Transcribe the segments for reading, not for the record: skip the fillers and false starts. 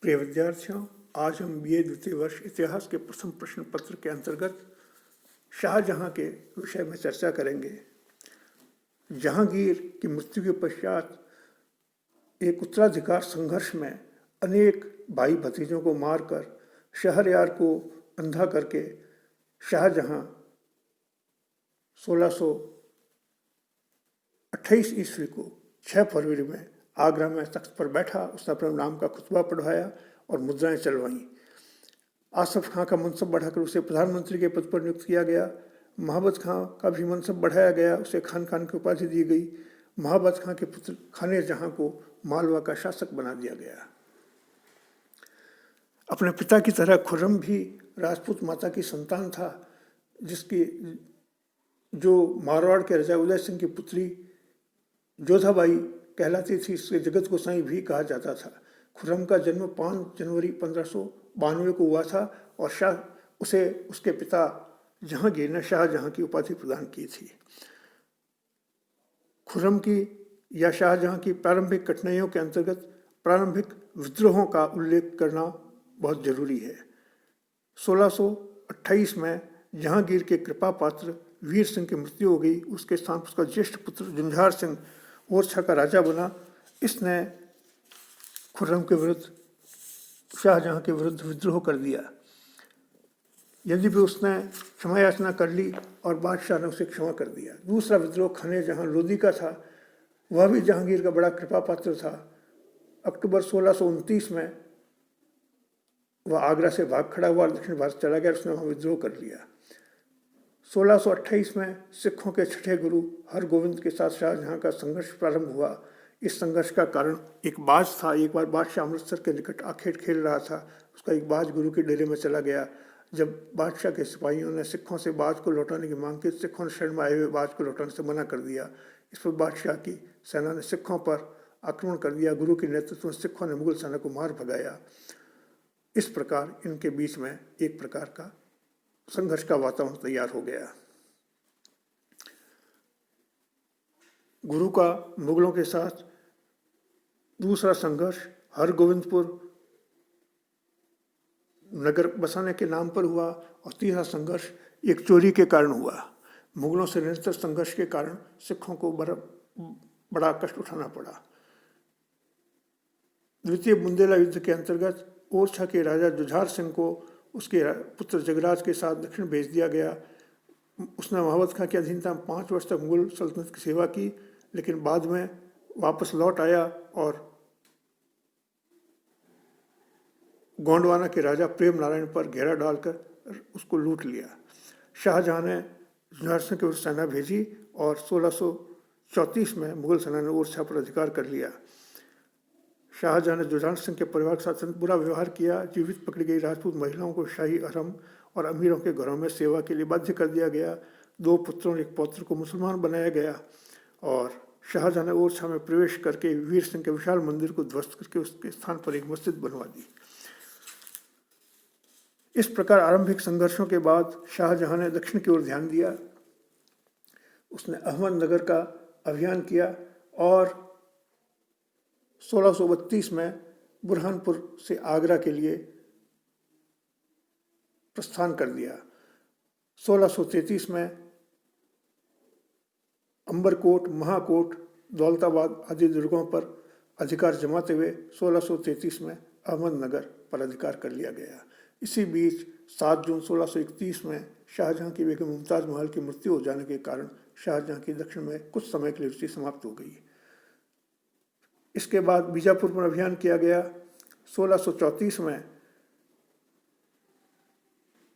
प्रिय विद्यार्थियों, आज हम बीए द्वितीय वर्ष इतिहास के प्रथम प्रश्न पत्र के अंतर्गत शाहजहां के विषय में चर्चा करेंगे। जहांगीर की मृत्यु के पश्चात एक उत्तराधिकार संघर्ष में अनेक भाई भतीजों को मारकर शहरयार को अंधा करके शाहजहां 1628 ईस्वी को 6 फरवरी में आगरा में तख्त पर बैठा। उसने अपने नाम का खुतबा पढ़वाया और मुद्राएं चलवाईं। आसफ खां का मनसब बढ़ाकर उसे प्रधानमंत्री के पद पर नियुक्त किया गया। महाबत खां का भी मनसब बढ़ाया गया, उसे खान की उपाधि दी गई। महाबत खां के पुत्र खाने जहां को मालवा का शासक बना दिया गया। अपने पिता की तरह खुर्रम भी राजपूत माता की संतान था, जो मारवाड़ के राजा उदय सिंह की पुत्री जोधाबाई कहलाती थी। इससे जगत गोसाई भी कहा जाता था। खुर्रम का जन्म 5 जनवरी 1592 को हुआ था और उसे उसके पिता जहांगीर ने शाहजहां की उपाधि प्रदान की थी। खुर्रम की या शाहजहां की प्रारंभिक कठिनाइयों के अंतर्गत प्रारंभिक विद्रोहों का उल्लेख करना बहुत जरूरी है। 1628 में जहांगीर के कृपा पात्र वीर सिंह की मृत्यु हो गई। उसके स्थान पर उसका ज्येष्ठ पुत्र जुंझार सिंह ओरछा का राजा बना। इसने खुर्रम के विरुद्ध, शाहजहां के विरुद्ध विद्रोह कर दिया। यदि भी उसने क्षमा याचना कर ली और बादशाह ने उसे क्षमा कर दिया। दूसरा विद्रोह खाने जहां लोदी का था, वह भी जहांगीर का बड़ा कृपा पात्र था। अक्टूबर 1629 में वह आगरा से भाग खड़ा हुआ और दक्षिण भारत चला गया। उसने वहां विद्रोह कर लिया। 1628 में सिखों के छठे गुरु हरगोविंद के साथ शाहजहां का संघर्ष प्रारंभ हुआ। इस संघर्ष का कारण एक बाज था। एक बार बादशाह अमृतसर के निकट आखेट खेल रहा था। उसका एक बाज गुरु के डेरे में चला गया। जब बादशाह के सिपाहियों ने सिखों से बाज को लौटाने की मांग की, सिखों ने शरण में आए हुए बाज को लौटाने से मना कर दिया। इस पर बादशाह की सेना ने सिखों पर आक्रमण कर दिया। गुरु के नेतृत्व में सिखों ने मुगल सेना को मार भगाया। इस प्रकार इनके बीच में एक प्रकार का संघर्ष का वातावरण तैयार हो गया। गुरु का मुगलों के साथ दूसरा संघर्ष हरगोविंदपुर नगर बसाने के नाम पर हुआ और तीसरा संघर्ष एक चोरी के कारण हुआ। मुगलों से निरंतर संघर्ष के कारण सिखों को बड़ा कष्ट उठाना पड़ा। द्वितीय बुंदेला युद्ध के अंतर्गत ओरछा के राजा जुझार सिंह को उसके पुत्र जगराज के साथ दक्षिण भेज दिया गया। उसने महाबत खां की अधीनता में 5 वर्ष तक मुगल सल्तनत की सेवा की, लेकिन बाद में वापस लौट आया और गोंडवाना के राजा प्रेम नारायण पर घेरा डालकर उसको लूट लिया। शाहजहां ने जुझार सिंह के विरुद्ध सेना भेजी और 1634 में मुगल सेना ने ओरछा पर अधिकार कर लिया। शाहजहां ने जुझार सिंह के परिवार के साथ बुरा व्यवहार किया। जीवित पकड़ी गई राजपूत महिलाओं को शाही हरम और अमीरों के घरों में सेवा के लिए बाध्य कर दिया गया। 2 पुत्रों और 1 पौत्र को मुसलमान बनाया गया और शाहजहां ने ओरछा में प्रवेश करके वीर सिंह के विशाल मंदिर को ध्वस्त करके उसके स्थान पर एक मस्जिद बनवा दी। इस प्रकार आरंभिक संघर्षों के बाद शाहजहां ने दक्षिण की ओर ध्यान दिया। उसने अहमदनगर का अभियान किया और 1632 में बुरहानपुर से आगरा के लिए प्रस्थान कर दिया। 1633 में अंबरकोट, महाकोट, दौलताबाद आदि दुर्गों पर अधिकार जमाते हुए 1633 में अहमदनगर पर अधिकार कर लिया गया। इसी बीच 7 जून 1631 में शाहजहां की बेगम मुमताज महल की मृत्यु हो जाने के कारण शाहजहां की दक्षिण में कुछ समय के लिए रुचि समाप्त हो गई। इसके बाद बीजापुर पर अभियान किया गया। 1634 में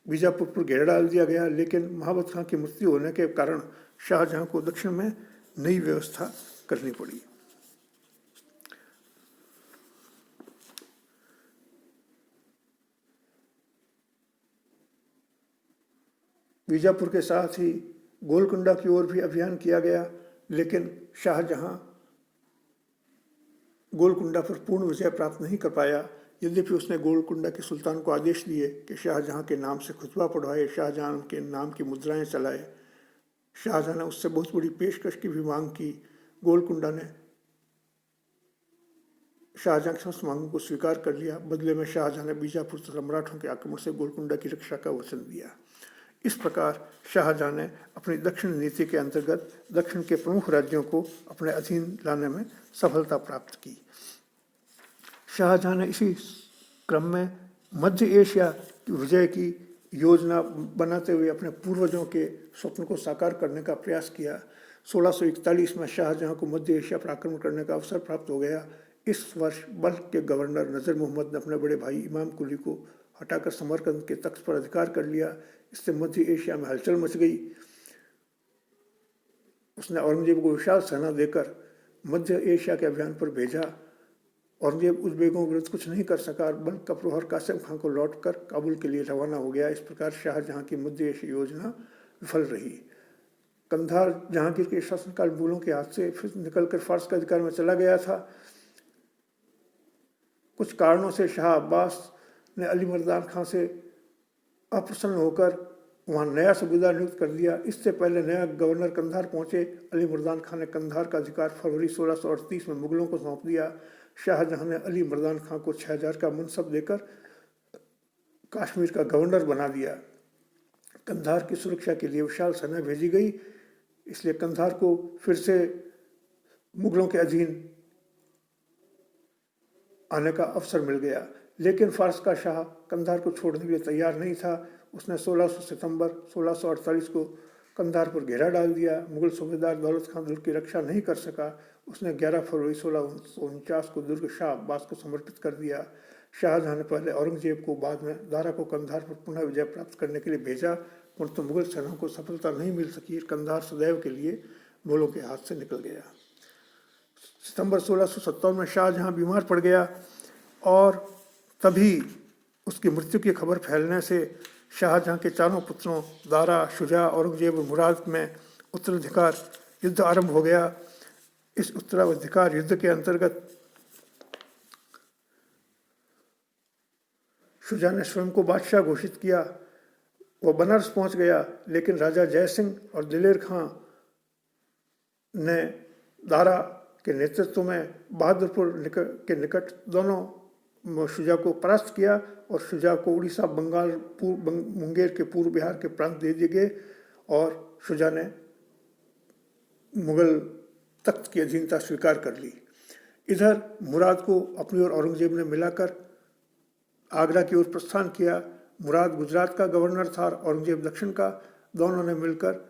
बीजापुर पर घेरा डाल दिया गया, लेकिन महाबत खां की मृत्यु होने के कारण शाहजहां को दक्षिण में नई व्यवस्था करनी पड़ी। बीजापुर के साथ ही गोलकुंडा की ओर भी अभियान किया गया, लेकिन शाहजहां गोलकुंडा पर पूर्ण विजय प्राप्त नहीं कर पाया। यद्यपि उसने गोलकुंडा के सुल्तान को आदेश दिए कि शाहजहां के नाम से खुतबा पढ़वाए, शाहजहां के नाम की मुद्राएं चलाए। शाहजहां ने उससे बहुत बड़ी पेशकश की भी मांग की। गोलकुंडा ने शाहजहां की समस्त मांगों को स्वीकार कर लिया। बदले में शाहजहां ने बीजापुर तथा मराठों के आक्रमण से गोलकुंडा की रक्षा का वचन दिया। इस प्रकार शाहजहां ने अपनी दक्षिण नीति के अंतर्गत दक्षिण के प्रमुख राज्यों को अपने अधीन लाने में सफलता प्राप्त की। शाहजहां ने इसी क्रम में मध्य एशिया की विजय की योजना बनाते हुए अपने पूर्वजों के स्वप्न को साकार करने का प्रयास किया। 1641 में शाहजहां को मध्य एशिया पर आक्रमण करने का अवसर प्राप्त हो गया। इस वर्ष बल्ख के गवर्नर नजर मोहम्मद ने अपने बड़े भाई इमाम कुली को हटाकर समरकंद के तख्त पर अधिकार कर लिया। इससे मध्य एशिया में हलचल मच गई। उसने औरंगजेब को विशाल सेना देकर मध्य एशिया के अभियान पर भेजा। औरंगजेब उज़्बेकों के विरुद्ध कुछ नहीं कर सका। बल्ख का प्रहर कासिम खां को लौटकर काबुल के लिए रवाना हो गया। इस प्रकार शाहजहां की मध्य एशिया योजना विफल रही। कंधार जहांगीर के शासनकाल मुगलों के हाथ से फिर निकलकर फारस के अधिकार में चला गया था। कुछ कारणों से शाह अब्बास ने अली मर्दान खां से अप्रसन्न होकर वहाँ नया सूबेदार नियुक्त कर दिया। इससे पहले नया गवर्नर कंधार पहुंचे। अली मर्दान खां ने कंधार का अधिकार फरवरी 1638 में मुगलों को सौंप दिया। शाहजहां ने अली मर्दान खां को 6000 का मनसब देकर कश्मीर का गवर्नर बना दिया। कंधार की सुरक्षा के लिए विशाल सेना भेजी गई, इसलिए कंधार को फिर से मुगलों के अधीन आने का अवसर मिल गया। लेकिन फारस का शाह कंधार को छोड़ने के लिए तैयार नहीं था। उसने 16 सितंबर 1648 को कंधार पर घेरा डाल दिया। मुगल सूबेदार दौलत खान दुर्ग की रक्षा नहीं कर सका। उसने 11 फरवरी 1649 को दुर्ग शाह अब्बास को समर्पित कर दिया। शाहजहां ने पहले औरंगजेब को, बाद में दारा को कंधार पर पुनः विजय प्राप्त करने के लिए भेजा, परंतु मुगल सेनाओं को सफलता नहीं मिल सकी। कंधार सदैव के लिए मुगलों के हाथ से निकल गया। सितंबर 1657 में शाहजहां बीमार पड़ गया और तभी उसकी मृत्यु की खबर फैलने से शाहजहां के चारों पुत्रों दारा, शुजा, औरंगजेब और मुराद में उत्तराधिकार युद्ध आरंभ हो गया। इस उत्तराधिकार युद्ध के अंतर्गत शुजा ने स्वयं को बादशाह घोषित किया। वह बनारस पहुंच गया, लेकिन राजा जय सिंह और दिलेर खां ने दारा के नेतृत्व में बहादुरपुर के निकट दोनों शुजा को परास्त किया और शुजा को उड़ीसा, बंगाल, मुंगेर के पूर्व बिहार के प्रांत दे दिए गए और शुजा ने मुगल तख्त की अधीनता स्वीकार कर ली। इधर मुराद को अपनी ओर औरंगजेब ने मिलाकर आगरा की ओर प्रस्थान किया। मुराद गुजरात का गवर्नर था और औरंगजेब दक्षिण का। दोनों ने मिलकर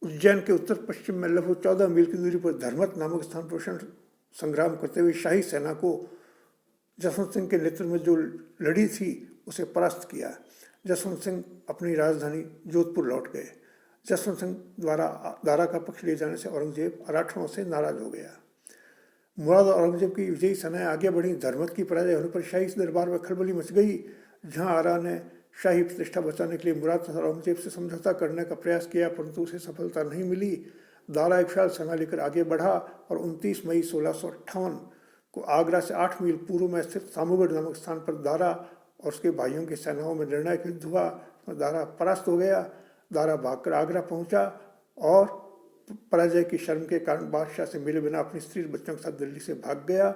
उज्जैन के उत्तर पश्चिम में लगभग 14 मील की दूरी पर धर्मत नामक स्थान पर संग्राम करते हुए शाही सेना को जसवंत सिंह के नेतृत्व में जो लड़ी थी उसे परास्त किया। जसवंत सिंह अपनी राजधानी जोधपुर लौट गए। जसवंत सिंह द्वारा दारा का पक्ष लिए जाने से औरंगजेब अराठों से नाराज हो गया। मुराद और औरंगजेब की विजयी सेनाएं आगे बढ़ी। धर्मत की पराजय होने पर शाही दरबार में खलबली मच गई। जहां आरा ने शाही प्रतिष्ठा बचाने के लिए मुराद तथा औरंगजेब से समझौता करने का प्रयास किया, परंतु उसे सफलता नहीं मिली। दारा एक विशाल सेना लेकर आगे बढ़ा और 29 मई 1658 को आगरा से 8 मील पूर्व में स्थित सामूगढ़ नामक स्थान पर दारा और उसके भाइयों की सेनाओं में निर्णायक युद्ध हुआ। तो दारा परास्त हो गया। दारा भागकर आगरा पहुंचा और पराजय की शर्म के कारण बादशाह से मिले बिना अपनी स्त्री बच्चों के साथ दिल्ली से भाग गया।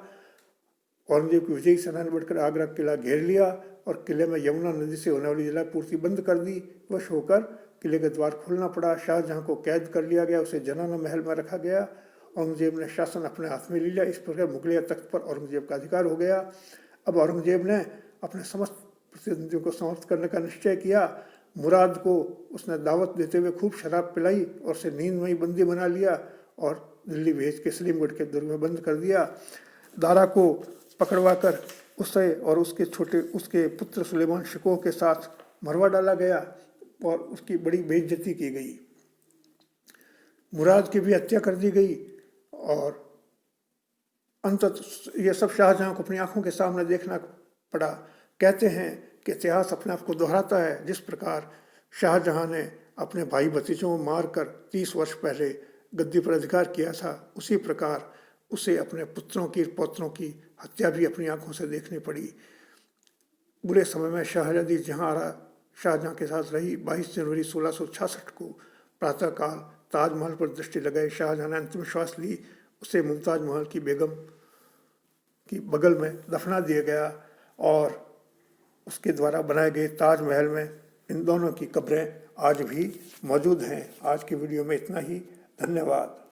औरंगजेब की विजयी सेना ने बढ़कर आगरा किला घेर लिया और किले में यमुना नदी से होने वाली जलापूर्ति बंद कर दी। वश होकर किले के द्वार खोलना पड़ा। शाहजहां को कैद कर लिया गया, उसे जनाना महल में रखा गया। औरंगजेब ने शासन अपने हाथ में ले लिया। इस प्रकार मुगलिया तख्त पर औरंगजेब का अधिकार हो गया। अब औरंगजेब ने अपने समस्त प्रतिनिधियों को समाप्त करने का निश्चय किया। मुराद को उसने दावत देते हुए खूब शराब पिलाई और उसे नींदमयी बंदी बना लिया और दिल्ली भेज के सलीमगढ़ के दुर्ग में बंद कर दिया। दारा को पकड़वा कर उसे और उसके पुत्र सुलेमान शिकोह के साथ मरवा डाला गया और उसकी बड़ी बेइज्जती की गई। मुराद की भी हत्या कर दी गई और अंततः यह सब शाहजहां को अपनी आंखों के सामने देखना पड़ा। कहते हैं कि इतिहास अपने आप को दोहराता है। जिस प्रकार शाहजहां ने अपने भाई भतीजों को मारकर 30 वर्ष पहले गद्दी पर अधिकार किया था, उसी प्रकार उसे अपने पुत्रों की पौत्रों की हत्या भी अपनी आंखों से देखनी पड़ी। बुरे समय में शहजादी जहांआरा शाहजहां के साथ रही। 22 जनवरी 1666 को प्रातःकाल ताजमहल पर दृष्टि लगाए शाहजहां ने अंतिम श्वास ली। उसे मुमताज महल की बेगम की बगल में दफना दिया गया और उसके द्वारा बनाए गए ताजमहल में इन दोनों की कब्रें आज भी मौजूद हैं। आज की वीडियो में इतना ही। धन्यवाद।